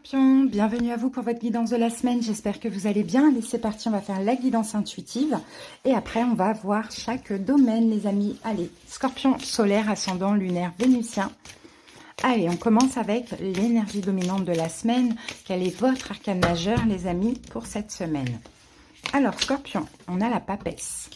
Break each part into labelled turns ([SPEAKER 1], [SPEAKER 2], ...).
[SPEAKER 1] Bienvenue à vous pour votre guidance de la semaine, j'espère que vous allez bien. Allez, c'est parti, on va faire la guidance intuitive et après on va voir chaque domaine les amis. Allez, Scorpion solaire, ascendant lunaire vénusien. Allez, on commence avec l'énergie dominante de la semaine. Quel est votre arcane majeur les amis pour cette semaine? Alors Scorpion, on a la papesse.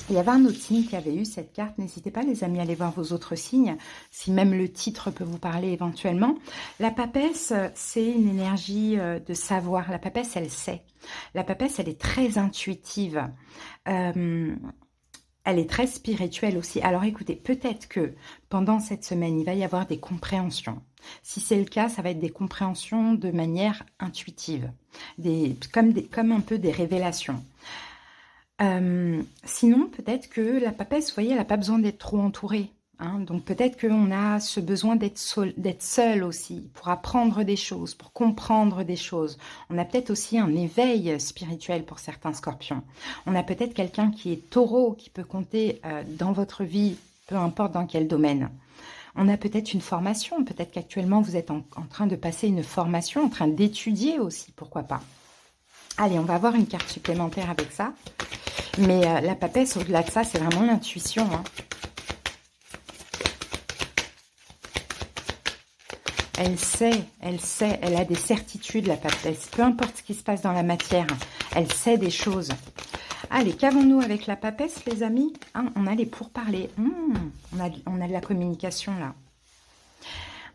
[SPEAKER 1] Il y avait un autre signe qui avait eu cette carte. N'hésitez pas les amis à aller voir vos autres signes, si même le titre peut vous parler éventuellement. La papesse, c'est une énergie de savoir. La papesse, elle sait. La papesse, elle est très intuitive. Elle est très spirituelle aussi. Alors écoutez, peut-être que pendant cette semaine, il va y avoir des compréhensions. Si c'est le cas, ça va être des compréhensions de manière intuitive, comme un peu des révélations. Sinon, peut-être que la papesse, vous voyez, elle n'a pas besoin d'être trop entourée. Hein, donc peut-être qu'on a ce besoin d'être seul aussi, pour apprendre des choses, pour comprendre des choses. On a peut-être aussi un éveil spirituel pour certains scorpions. On a peut-être quelqu'un qui est taureau, qui peut compter dans votre vie, peu importe dans quel domaine. On a peut-être une formation, peut-être qu'actuellement vous êtes en train de passer une formation, en train d'étudier aussi, pourquoi pas. Allez, on va avoir une carte supplémentaire avec ça. Mais la papesse, au-delà de ça, c'est vraiment l'intuition. Hein. Elle sait, elle a des certitudes, la papesse. Peu importe ce qui se passe dans la matière, elle sait des choses. Allez, qu'avons-nous avec la papesse, les amis? Hein, on a les pourparlers. On a de la communication, là.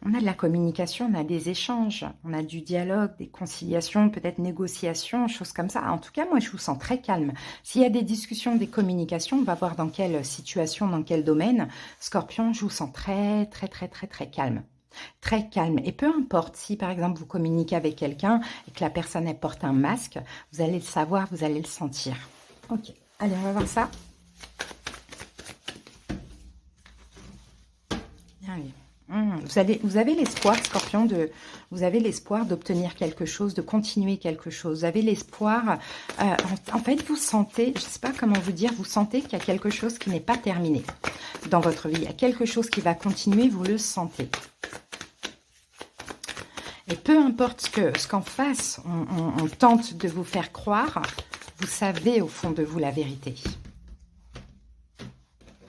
[SPEAKER 1] On a de la communication, on a des échanges, on a du dialogue, des conciliations, peut-être négociations, choses comme ça. En tout cas, moi, je vous sens très calme. S'il y a des discussions, des communications, on va voir dans quelle situation, dans quel domaine. Scorpion, je vous sens très calme. Très calme. Et peu importe si, par exemple, vous communiquez avec quelqu'un et que la personne, elle porte un masque, vous allez le savoir, vous allez le sentir. Ok, allez, on va voir ça. Allez. Vous avez l'espoir, Scorpion, vous avez l'espoir d'obtenir quelque chose, de continuer quelque chose. Vous avez l'espoir, en fait, vous sentez, je ne sais pas comment vous dire, vous sentez qu'il y a quelque chose qui n'est pas terminé dans votre vie. Il y a quelque chose qui va continuer, vous le sentez. Et peu importe ce qu'en face, on tente de vous faire croire, vous savez au fond de vous la vérité.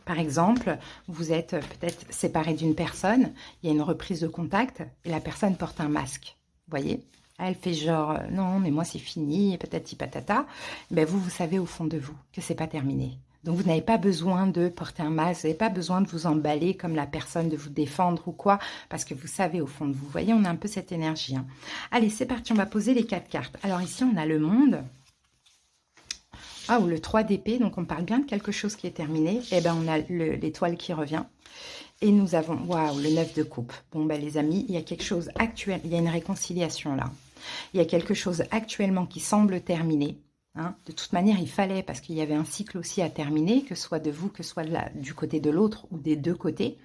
[SPEAKER 1] Par exemple, vous êtes peut-être séparé d'une personne, il y a une reprise de contact et la personne porte un masque. Vous voyez? Elle fait genre, non, mais moi c'est fini, patati patata. Ben vous savez au fond de vous que c'est pas terminé. Donc vous n'avez pas besoin de porter un masque, vous n'avez pas besoin de vous emballer comme la personne, de vous défendre ou quoi, parce que vous savez au fond de vous. Vous voyez, on a un peu cette énergie. Hein. Allez, c'est parti, on va poser les 4 cartes. Alors ici, on a le monde. Ah, ou le 3 d'épée, donc on parle bien de quelque chose qui est terminé. Et bien, on a l'étoile qui revient. Et nous avons, waouh, le 9 de coupe. Bon, ben les amis, il y a quelque chose actuel, il y a une réconciliation là. Il y a quelque chose actuellement qui semble terminé. Hein. De toute manière, il fallait, parce qu'il y avait un cycle aussi à terminer, que ce soit de vous, que ce soit du côté de l'autre ou des deux côtés.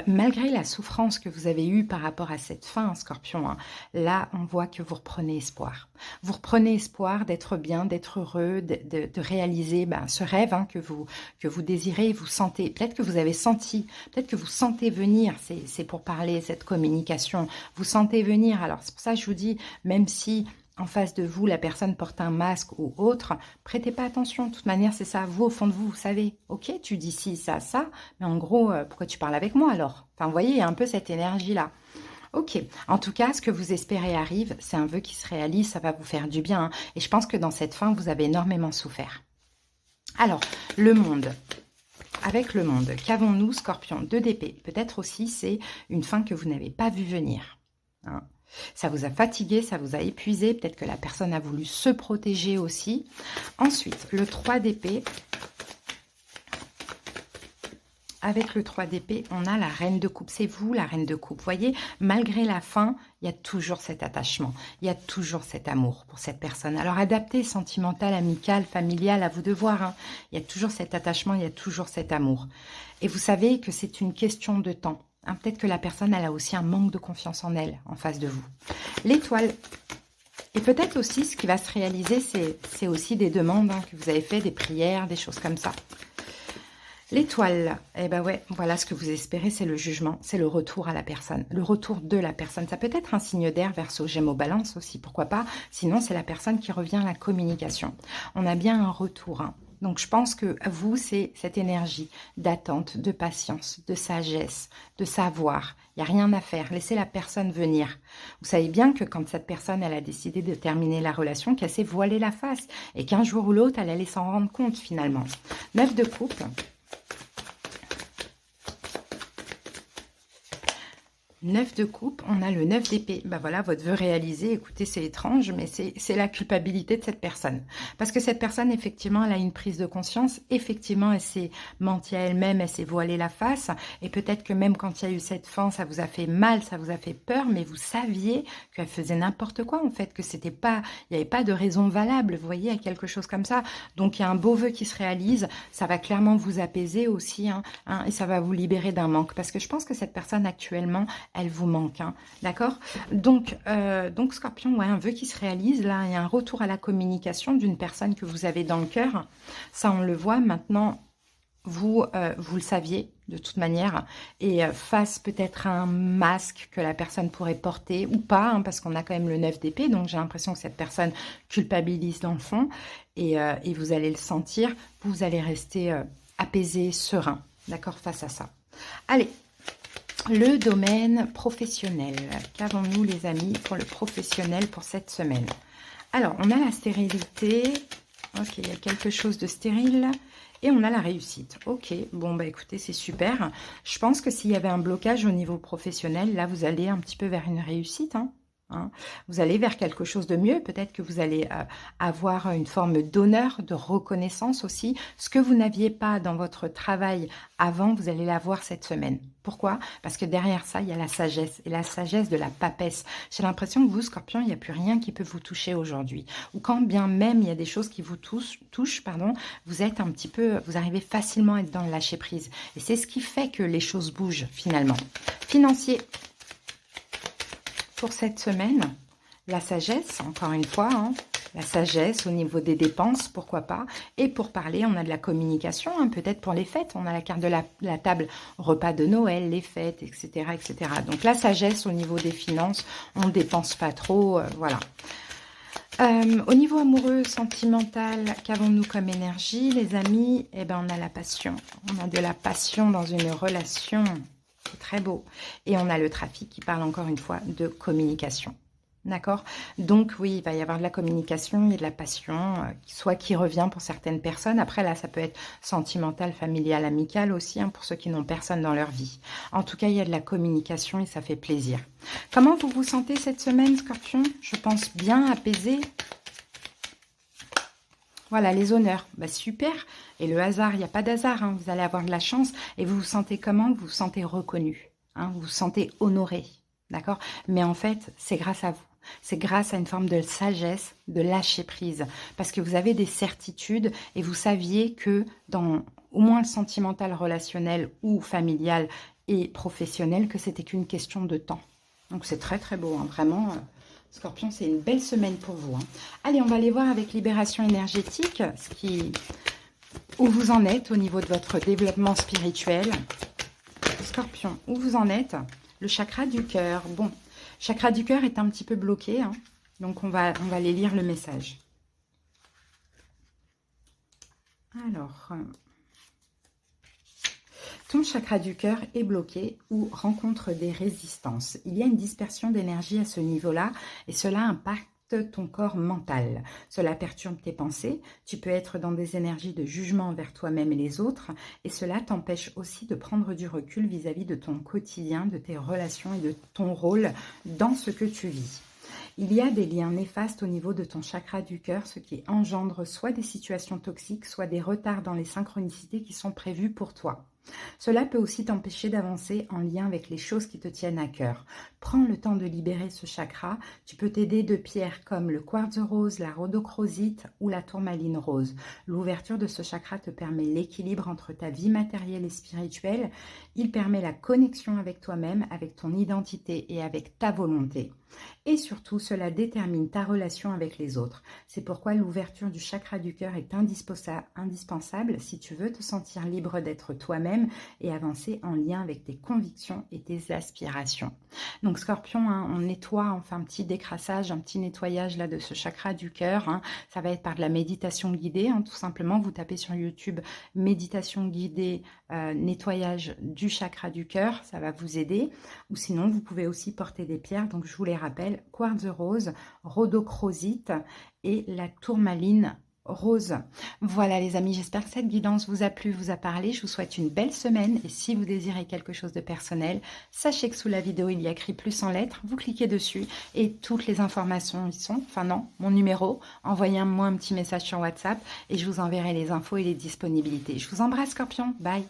[SPEAKER 1] Malgré la souffrance que vous avez eue par rapport à cette fin, Scorpion, hein, là, on voit que vous reprenez espoir. Vous reprenez espoir d'être bien, d'être heureux, de réaliser ce rêve hein, que vous désirez, vous sentez. Peut-être que vous avez senti, peut-être que vous sentez venir, c'est pour parler cette communication, vous sentez venir. Alors, c'est pour ça que je vous dis, même si en face de vous, la personne porte un masque ou autre, prêtez pas attention. De toute manière, c'est ça. Vous, au fond de vous, vous savez. Ok, tu dis ci, ça, ça. Mais en gros, pourquoi tu parles avec moi alors? Enfin, vous voyez, il y a un peu cette énergie-là. Ok. En tout cas, ce que vous espérez arrive. C'est un vœu qui se réalise. Ça va vous faire du bien. Hein. Et je pense que dans cette fin, vous avez énormément souffert. Alors, le monde. Avec le monde, qu'avons-nous, Scorpion? 2 d'épée. Peut-être aussi, c'est une fin que vous n'avez pas vu venir. Hein. Ça vous a fatigué, ça vous a épuisé. Peut-être que la personne a voulu se protéger aussi. Ensuite, le 3 d'épée. Avec le 3 d'épée, on a la reine de coupe. C'est vous, la reine de coupe. Vous voyez, malgré la fin, il y a toujours cet attachement. Il y a toujours cet amour pour cette personne. Alors, adapté, sentimental, amical, familial, à vous de voir. Hein. Il y a toujours cet attachement, il y a toujours cet amour. Et vous savez que c'est une question de temps. Hein, peut-être que la personne, elle a aussi un manque de confiance en elle, en face de vous. L'étoile. Et peut-être aussi, ce qui va se réaliser, c'est aussi des demandes hein, que vous avez fait, des prières, des choses comme ça. L'étoile, eh ben ouais, voilà ce que vous espérez, c'est le jugement, c'est le retour à la personne, le retour de la personne. Ça peut être un signe d'air, Verseau, Gémeaux, Balance aussi, pourquoi pas. Sinon, c'est la personne qui revient à la communication. On a bien un retour, hein. Donc, je pense que vous, c'est cette énergie d'attente, de patience, de sagesse, de savoir. Il n'y a rien à faire. Laissez la personne venir. Vous savez bien que quand cette personne, elle a décidé de terminer la relation, qu'elle s'est voilée la face et qu'un jour ou l'autre, elle allait s'en rendre compte finalement. 9 de coupe. 9 de coupe, on a le 9 d'épée. Ben voilà, votre vœu réalisé. Écoutez, c'est étrange, mais c'est la culpabilité de cette personne. Parce que cette personne, effectivement, elle a une prise de conscience. Effectivement, elle s'est menti à elle-même, elle s'est voilée la face. Et peut-être que même quand il y a eu cette fin, ça vous a fait mal, ça vous a fait peur, mais vous saviez qu'elle faisait n'importe quoi, en fait, que c'était pas, il n'y avait pas de raison valable, vous voyez, à quelque chose comme ça. Donc, il y a un beau vœu qui se réalise. Ça va clairement vous apaiser aussi, hein, et ça va vous libérer d'un manque. Parce que je pense que cette personne, actuellement, elle vous manque, hein, d'accord. Donc Scorpion, ouais, un vœu qui se réalise, là, il y a un retour à la communication d'une personne que vous avez dans le cœur, ça on le voit maintenant, vous le saviez de toute manière, et face peut-être à un masque que la personne pourrait porter, ou pas, hein, parce qu'on a quand même le 9 d'épée, donc j'ai l'impression que cette personne culpabilise dans le fond, et vous allez le sentir, vous allez rester apaisé, serein, d'accord, face à ça. Allez, le domaine professionnel. Qu'avons-nous, les amis, pour le professionnel pour cette semaine? Alors, on a la stérilité. Ok, il y a quelque chose de stérile. Et on a la réussite. Ok, bon, bah écoutez, c'est super. Je pense que s'il y avait un blocage au niveau professionnel, là, vous allez un petit peu vers une réussite, hein. Vous allez vers quelque chose de mieux. Peut-être que vous allez avoir une forme d'honneur, de reconnaissance aussi. Ce que vous n'aviez pas dans votre travail avant, vous allez l'avoir cette semaine. Pourquoi? Parce que derrière ça, il y a la sagesse. Et la sagesse de la papesse. J'ai l'impression que vous, Scorpion, il n'y a plus rien qui peut vous toucher aujourd'hui. Ou quand bien même il y a des choses qui vous touchent, pardon, vous êtes un petit peu, vous arrivez facilement à être dans le lâcher prise. Et c'est ce qui fait que les choses bougent finalement. Financier. Pour cette semaine, la sagesse, encore une fois, hein, la sagesse au niveau des dépenses, pourquoi pas. Et pour parler, on a de la communication, hein, peut-être pour les fêtes. On a la carte de la table repas de Noël, les fêtes, etc., etc. Donc la sagesse au niveau des finances, on ne dépense pas trop, voilà. Au niveau amoureux, sentimental, qu'avons-nous comme énergie, les amis? Eh ben, on a la passion. On a de la passion dans une relation. C'est très beau. Et on a le trafic qui parle encore une fois de communication. D'accord? Donc oui, il va y avoir de la communication et de la passion, soit qui revient pour certaines personnes. Après là, ça peut être sentimental, familial, amical aussi, hein, pour ceux qui n'ont personne dans leur vie. En tout cas, il y a de la communication et ça fait plaisir. Comment vous vous sentez cette semaine, Scorpion? Je pense bien apaisé. Voilà, les honneurs, bah, super. Et le hasard, il n'y a pas d'hasard, hein. Vous allez avoir de la chance. Et vous vous sentez comment? Vous vous sentez reconnu, hein. Vous vous sentez honoré, d'accord? Mais en fait, c'est grâce à vous. C'est grâce à une forme de sagesse, de lâcher prise. Parce que vous avez des certitudes et vous saviez que dans au moins le sentimental, relationnel ou familial et professionnel, que c'était qu'une question de temps. Donc c'est très très beau, hein, vraiment... Scorpion, c'est une belle semaine pour vous, hein. Allez, on va aller voir avec Libération énergétique où vous en êtes au niveau de votre développement spirituel. Scorpion, où vous en êtes? Le chakra du cœur. Bon, chakra du cœur est un petit peu bloqué, hein. Donc on va aller lire le message. Alors... ton chakra du cœur est bloqué ou rencontre des résistances. Il y a une dispersion d'énergie à ce niveau-là et cela impacte ton corps mental. Cela perturbe tes pensées. Tu peux être dans des énergies de jugement envers toi-même et les autres et cela t'empêche aussi de prendre du recul vis-à-vis de ton quotidien, de tes relations et de ton rôle dans ce que tu vis. Il y a des liens néfastes au niveau de ton chakra du cœur, ce qui engendre soit des situations toxiques, soit des retards dans les synchronicités qui sont prévues pour toi. Cela peut aussi t'empêcher d'avancer en lien avec les choses qui te tiennent à cœur. Prends le temps de libérer ce chakra. Tu peux t'aider de pierres comme le quartz rose, la rhodochrosite ou la tourmaline rose. L'ouverture de ce chakra te permet l'équilibre entre ta vie matérielle et spirituelle. Il permet la connexion avec toi-même, avec ton identité et avec ta volonté. et surtout cela détermine ta relation avec les autres. C'est pourquoi l'ouverture du chakra du cœur est indispensable si tu veux te sentir libre d'être toi-même et avancer en lien avec tes convictions et tes aspirations. Donc Scorpion, hein, on nettoie, on fait un petit décrassage, un petit nettoyage là de ce chakra du cœur, hein. Ça va être par de la méditation guidée, hein, tout simplement. Vous tapez sur YouTube méditation guidée, nettoyage du chakra du cœur, ça va vous aider. Ou sinon, vous pouvez aussi porter des pierres, donc je vous les rappelle, quartz rose, rhodochrosite et la tourmaline rose. Voilà les amis, j'espère que cette guidance vous a plu, vous a parlé. Je vous souhaite une belle semaine et si vous désirez quelque chose de personnel, sachez que sous la vidéo il y a écrit plus en lettres, vous cliquez dessus et toutes les informations y sont, enfin non, mon numéro, envoyez-moi un petit message sur WhatsApp et je vous enverrai les infos et les disponibilités. Je vous embrasse Scorpion, bye.